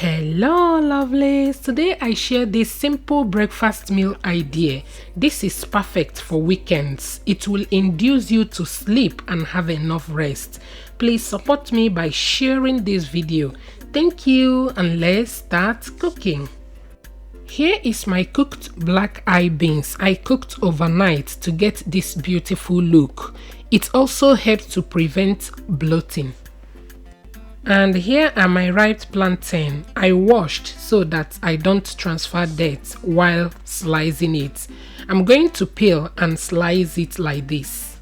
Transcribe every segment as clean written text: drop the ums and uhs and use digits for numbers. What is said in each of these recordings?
Hello lovelies, today I share this simple breakfast meal idea. This is perfect for weekends. It will induce you to sleep and have enough rest. Please support me by sharing this video. Thank you, and let's start cooking. Here is my cooked black eye beans. I cooked overnight to get this beautiful look. It also helps to prevent bloating. And here are my ripe plantain. I washed so that I don't transfer dirt while slicing it. I'm going to peel and slice it like this.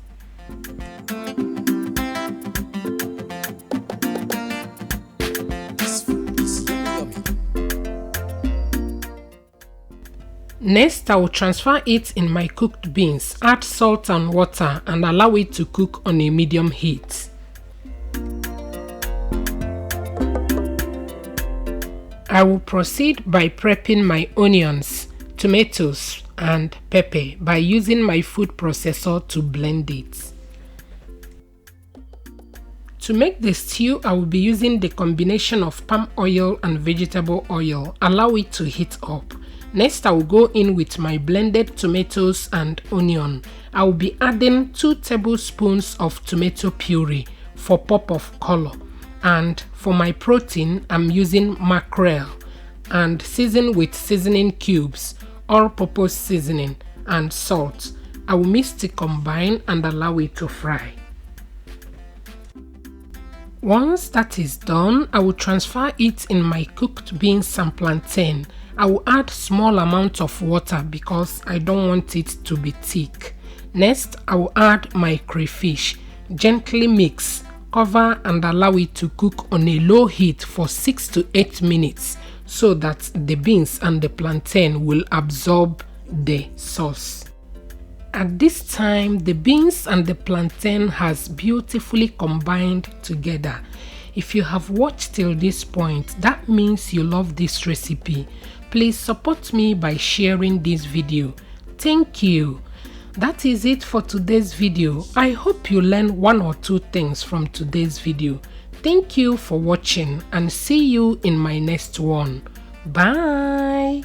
Next, I will transfer it in my cooked beans, add salt and water, and allow it to cook on a medium heat. I will proceed by prepping my onions, tomatoes, and pepper by using my food processor to blend it. To make the stew, I will be using the combination of palm oil and vegetable oil. Allow it to heat up. Next, I will go in with my blended tomatoes and onion. I will be adding 2 tablespoons of tomato puree for pop of color. And for my protein, I'm using mackerel and season with seasoning cubes, all-purpose seasoning, and salt. I will mix to combine and allow it to fry. Once that is done, I will transfer it in my cooked beans and plantain. I will add small amount of water because I don't want it to be thick. Next, I will add my crayfish. Gently mix, cover, and allow it to cook on a low heat for 6 to 8 minutes so that the beans and the plantain will absorb the sauce. At this time, the beans and the plantain has beautifully combined together. If you have watched till this point, that means you love this recipe. Please support me by sharing this video. Thank you. That is it for today's video. I hope you learned 1 or 2 things from today's video. Thank you for watching and see you in my next one. Bye.